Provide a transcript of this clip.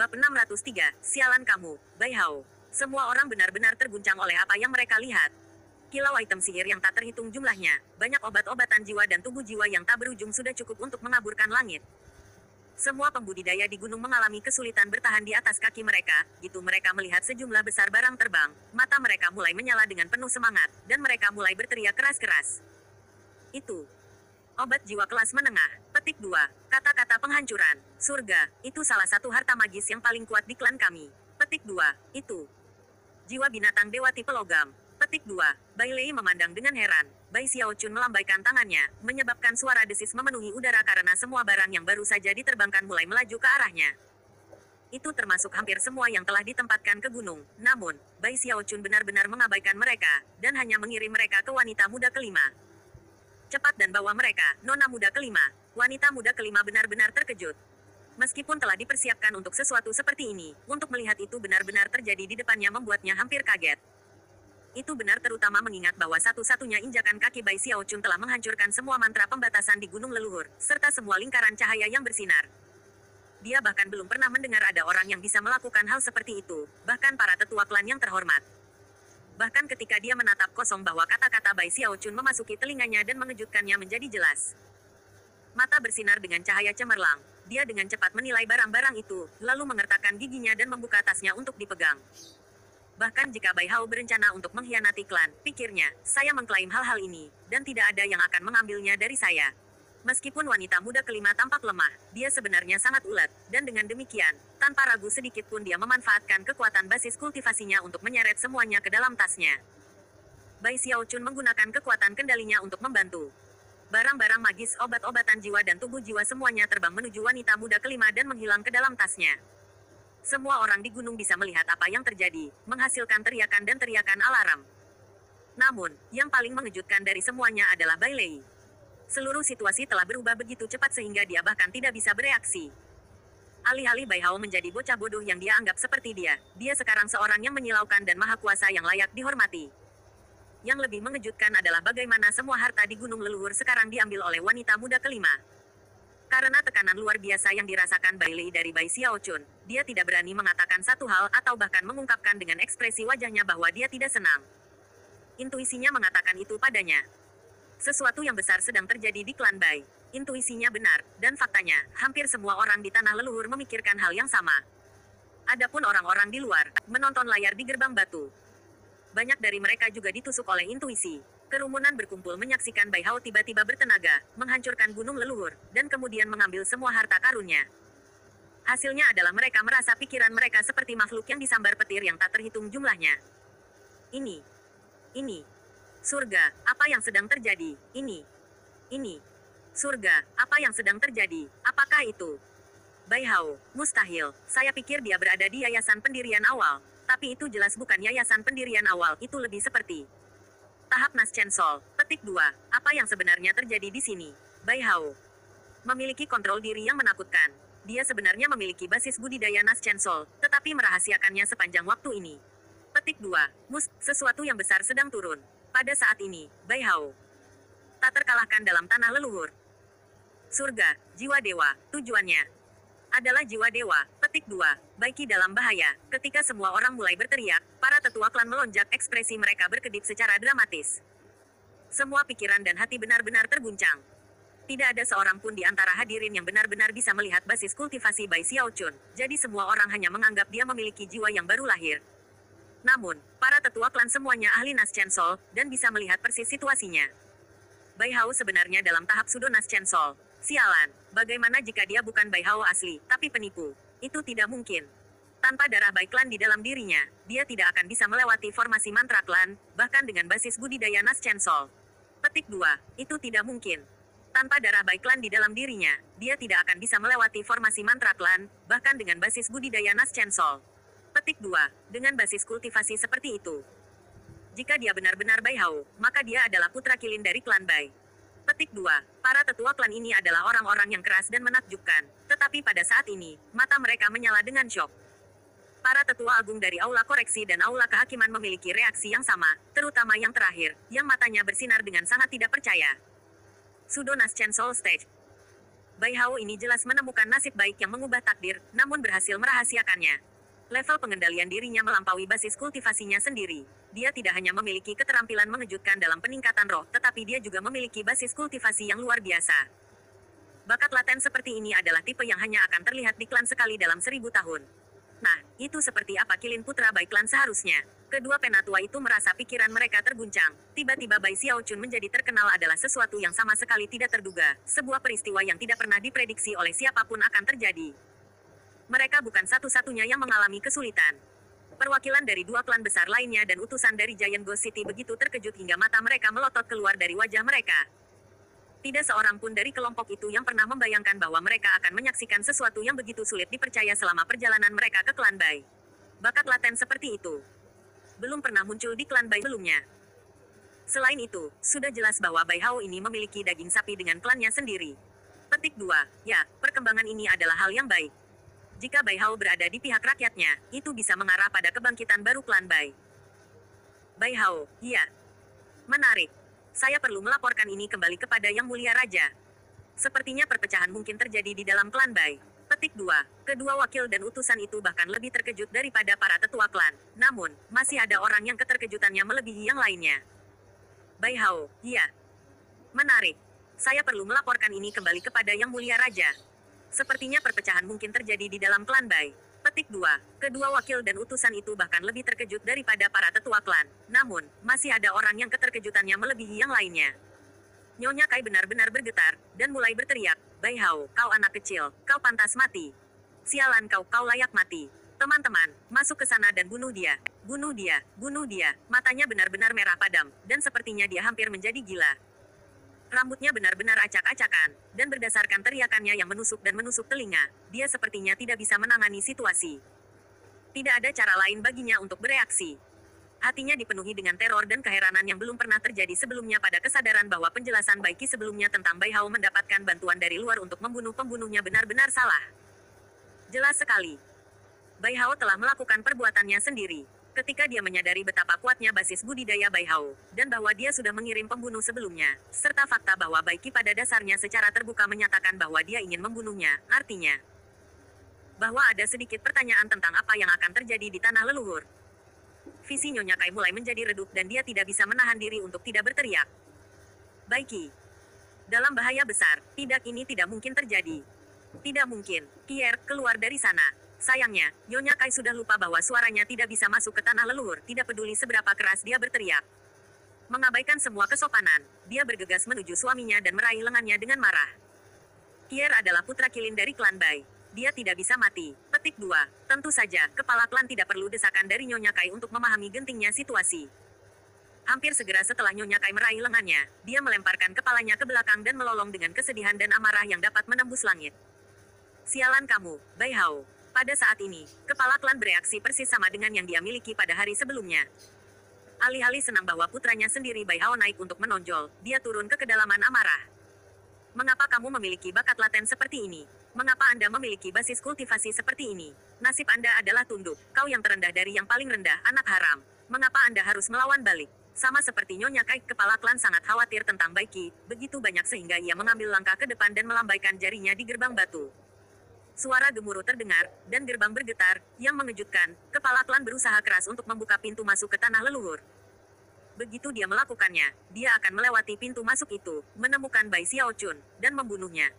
Bab 603, sialan kamu, Bai Hao. Semua orang benar-benar terguncang oleh apa yang mereka lihat. Kilau item sihir yang tak terhitung jumlahnya, banyak obat-obatan jiwa dan tubuh jiwa yang tak berujung sudah cukup untuk mengaburkan langit. Semua pembudidaya di gunung mengalami kesulitan bertahan di atas kaki mereka, gitu mereka melihat sejumlah besar barang terbang, mata mereka mulai menyala dengan penuh semangat, dan mereka mulai berteriak keras-keras. Itu obat jiwa kelas menengah. Petik 2. Kata-kata penghancuran. Surga, itu salah satu harta magis yang paling kuat di klan kami. Petik 2. Itu jiwa binatang dewa tipe logam. Petik 2. Bai Lei memandang dengan heran. Bai Xiaochun melambaikan tangannya, menyebabkan suara desis memenuhi udara karena semua barang yang baru saja diterbangkan mulai melaju ke arahnya. Itu termasuk hampir semua yang telah ditempatkan ke gunung. Namun, Bai Xiaochun benar-benar mengabaikan mereka, dan hanya mengirim mereka ke wanita muda kelima. Cepat dan bawa mereka, nona muda kelima. Wanita muda kelima benar-benar terkejut. Meskipun telah dipersiapkan untuk sesuatu seperti ini, untuk melihat itu benar-benar terjadi di depannya membuatnya hampir kaget. Itu benar terutama mengingat bahwa satu-satunya injakan kaki Bai Xiaochun telah menghancurkan semua mantra pembatasan di gunung leluhur, serta semua lingkaran cahaya yang bersinar. Dia bahkan belum pernah mendengar ada orang yang bisa melakukan hal seperti itu, bahkan para tetua klan yang terhormat. Bahkan ketika dia menatap kosong bahwa kata-kata Bai Xiaochun memasuki telinganya dan mengejutkannya menjadi jelas. Mata bersinar dengan cahaya cemerlang. Dia dengan cepat menilai barang-barang itu, lalu mengertakkan giginya dan membuka tasnya untuk dipegang. Bahkan jika Bai Hao berencana untuk mengkhianati klan, pikirnya, saya mengklaim hal-hal ini, dan tidak ada yang akan mengambilnya dari saya. Meskipun wanita muda kelima tampak lemah, dia sebenarnya sangat ulet, dan dengan demikian, tanpa ragu sedikit pun dia memanfaatkan kekuatan basis kultivasinya untuk menyeret semuanya ke dalam tasnya. Bai Xiaochun menggunakan kekuatan kendalinya untuk membantu. Barang-barang magis, obat-obatan jiwa dan tubuh jiwa semuanya terbang menuju wanita muda kelima dan menghilang ke dalam tasnya. Semua orang di gunung bisa melihat apa yang terjadi, menghasilkan teriakan dan teriakan alarm. Namun, yang paling mengejutkan dari semuanya adalah Bai Lei. Seluruh situasi telah berubah begitu cepat sehingga dia bahkan tidak bisa bereaksi. Alih-alih Bai Hao menjadi bocah bodoh yang dia anggap seperti dia sekarang seorang yang menyilaukan dan maha kuasa yang layak dihormati. Yang lebih mengejutkan adalah bagaimana semua harta di gunung leluhur sekarang diambil oleh wanita muda kelima. Karena tekanan luar biasa yang dirasakan Bai Lei dari Bai Xiaochun, dia tidak berani mengatakan satu hal atau bahkan mengungkapkan dengan ekspresi wajahnya bahwa dia tidak senang. Intuisinya mengatakan itu padanya. Sesuatu yang besar sedang terjadi di klan Bai. Intuisinya benar, dan faktanya, hampir semua orang di tanah leluhur memikirkan hal yang sama. Adapun orang-orang di luar, menonton layar di gerbang batu. Banyak dari mereka juga ditusuk oleh intuisi. Kerumunan berkumpul menyaksikan Bai Hao tiba-tiba bertenaga, menghancurkan gunung leluhur, dan kemudian mengambil semua harta karunnya. Hasilnya adalah mereka merasa pikiran mereka seperti makhluk yang disambar petir yang tak terhitung jumlahnya. Ini. Surga, apa yang sedang terjadi? Ini. Surga, apa yang sedang terjadi? Apakah itu Bai Hao? Mustahil, saya pikir dia berada di yayasan pendirian awal. Tapi itu jelas bukan yayasan pendirian awal, itu lebih seperti tahap Nas Chen Sol. Petik 2. Apa yang sebenarnya terjadi di sini? Bai Hao memiliki kontrol diri yang menakutkan. Dia sebenarnya memiliki basis budidaya Nas Chen Sol, tetapi merahasiakannya sepanjang waktu ini. Petik 2. Sesuatu yang besar sedang turun. Pada saat ini, Bai Hao tak terkalahkan dalam tanah leluhur. Surga, jiwa dewa, tujuannya adalah jiwa dewa. Petik 2. Baiki dalam bahaya. Ketika semua orang mulai berteriak, para tetua klan melonjak, ekspresi mereka berkedip secara dramatis. Semua pikiran dan hati benar-benar terguncang. Tidak ada seorang pun di antara hadirin yang benar-benar bisa melihat basis kultivasi Bai Xiaochun, jadi semua orang hanya menganggap dia memiliki jiwa yang baru lahir. Namun, para tetua klan semuanya ahli Nas Chen Sol, dan bisa melihat persis situasinya. Bai Hao sebenarnya dalam tahap Pseudo Nas Chen Sol. Sialan, bagaimana jika dia bukan Bai Hao asli, tapi penipu? Itu tidak mungkin. Tanpa darah Bai klan di dalam dirinya, dia tidak akan bisa melewati formasi mantra klan, bahkan dengan basis budidaya Nas Chen Sol. Petik 2. Itu tidak mungkin. Tanpa darah Bai klan di dalam dirinya, dia tidak akan bisa melewati formasi mantra klan, bahkan dengan basis budidaya Nas Chen Sol. Petik 2. Dengan basis kultivasi seperti itu, jika dia benar-benar Bai Hao, maka dia adalah putra kilin dari klan Bai. Petik 2. Para tetua klan ini adalah orang-orang yang keras dan menakjubkan. Tetapi pada saat ini, mata mereka menyala dengan syok. Para tetua agung dari Aula Koreksi dan Aula Kehakiman memiliki reaksi yang sama, terutama yang terakhir, yang matanya bersinar dengan sangat tidak percaya. Pseudo Nas Chen Soul Stage. Bai Hao ini jelas menemukan nasib baik yang mengubah takdir, namun berhasil merahasiakannya. Level pengendalian dirinya melampaui basis kultivasinya sendiri. Dia tidak hanya memiliki keterampilan mengejutkan dalam peningkatan roh, tetapi dia juga memiliki basis kultivasi yang luar biasa. Bakat laten seperti ini adalah tipe yang hanya akan terlihat di klan sekali dalam 1000 tahun. Nah, itu seperti apa kilin putra Bai klan seharusnya. Kedua penatua itu merasa pikiran mereka terguncang. Tiba-tiba Bai Xiaochun menjadi terkenal adalah sesuatu yang sama sekali tidak terduga. Sebuah peristiwa yang tidak pernah diprediksi oleh siapapun akan terjadi. Mereka bukan satu-satunya yang mengalami kesulitan. Perwakilan dari dua klan besar lainnya dan utusan dari Giant Ghost City begitu terkejut hingga mata mereka melotot keluar dari wajah mereka. Tidak seorang pun dari kelompok itu yang pernah membayangkan bahwa mereka akan menyaksikan sesuatu yang begitu sulit dipercaya selama perjalanan mereka ke klan Bai. Bakat laten seperti itu belum pernah muncul di klan Bai sebelumnya. Selain itu, sudah jelas bahwa Bai Hao ini memiliki daging sapi dengan klannya sendiri. Petik 2. Ya, perkembangan ini adalah hal yang baik. Jika Bai Hao berada di pihak rakyatnya, itu bisa mengarah pada kebangkitan baru klan Bai. Bai Hao, iya. Menarik. Saya perlu melaporkan ini kembali kepada Yang Mulia Raja. Sepertinya perpecahan mungkin terjadi di dalam klan Bai. Petik 2. Kedua wakil dan utusan itu bahkan lebih terkejut daripada para tetua klan. Namun, masih ada orang yang keterkejutannya melebihi yang lainnya. Bai Hao, iya. Menarik. Saya perlu melaporkan ini kembali kepada Yang Mulia Raja. Sepertinya perpecahan mungkin terjadi di dalam klan Bai. Petik 2. Kedua wakil dan utusan itu bahkan lebih terkejut daripada para tetua klan. Namun, masih ada orang yang keterkejutannya melebihi yang lainnya. Nyonya Kai benar-benar bergetar, dan mulai berteriak, Bai Hao, kau anak kecil, kau pantas mati. Sialan kau layak mati. Teman-teman, masuk ke sana dan bunuh dia. Bunuh dia, bunuh dia. Matanya benar-benar merah padam, dan sepertinya dia hampir menjadi gila. Rambutnya benar-benar acak-acakan, dan berdasarkan teriakannya yang menusuk dan menusuk telinga, dia sepertinya tidak bisa menangani situasi. Tidak ada cara lain baginya untuk bereaksi. Hatinya dipenuhi dengan teror dan keheranan yang belum pernah terjadi sebelumnya pada kesadaran bahwa penjelasan Baiki sebelumnya tentang Bai Hao mendapatkan bantuan dari luar untuk membunuh pembunuhnya benar-benar salah. Jelas sekali. Bai Hao telah melakukan perbuatannya sendiri. Ketika dia menyadari betapa kuatnya basis budidaya Bai Hao, dan bahwa dia sudah mengirim pembunuh sebelumnya, serta fakta bahwa Baiki pada dasarnya secara terbuka menyatakan bahwa dia ingin membunuhnya, artinya bahwa ada sedikit pertanyaan tentang apa yang akan terjadi di tanah leluhur. Visi Nyonya Kai mulai menjadi redup dan dia tidak bisa menahan diri untuk tidak berteriak. Baiki. Dalam bahaya besar, ini tidak mungkin terjadi. Tidak mungkin. Kier, keluar dari sana. Sayangnya, Nyonya Kai sudah lupa bahwa suaranya tidak bisa masuk ke tanah leluhur, tidak peduli seberapa keras dia berteriak. Mengabaikan semua kesopanan, dia bergegas menuju suaminya dan meraih lengannya dengan marah. Kier adalah putra kilin dari klan Bai. Dia tidak bisa mati. Petik 2. Tentu saja, kepala klan tidak perlu desakan dari Nyonya Kai untuk memahami gentingnya situasi. Hampir segera setelah Nyonya Kai meraih lengannya, dia melemparkan kepalanya ke belakang dan melolong dengan kesedihan dan amarah yang dapat menembus langit. Sialan kamu, Bai Hao. Pada saat ini, kepala klan bereaksi persis sama dengan yang dia miliki pada hari sebelumnya. Alih-alih senang bahwa putranya sendiri Bai Hao naik untuk menonjol, dia turun ke kedalaman amarah. Mengapa kamu memiliki bakat laten seperti ini? Mengapa Anda memiliki basis kultivasi seperti ini? Nasib Anda adalah tunduk. Kau yang terendah dari yang paling rendah, anak haram. Mengapa Anda harus melawan balik? Sama seperti Nyonya Kai, kepala klan sangat khawatir tentang Baiki, begitu banyak sehingga ia mengambil langkah ke depan dan melambaikan jarinya di gerbang batu. Suara gemuruh terdengar, dan gerbang bergetar, yang mengejutkan. Kepala klan berusaha keras untuk membuka pintu masuk ke tanah leluhur. Begitu dia melakukannya, dia akan melewati pintu masuk itu, menemukan Bai Xiaochun, dan membunuhnya.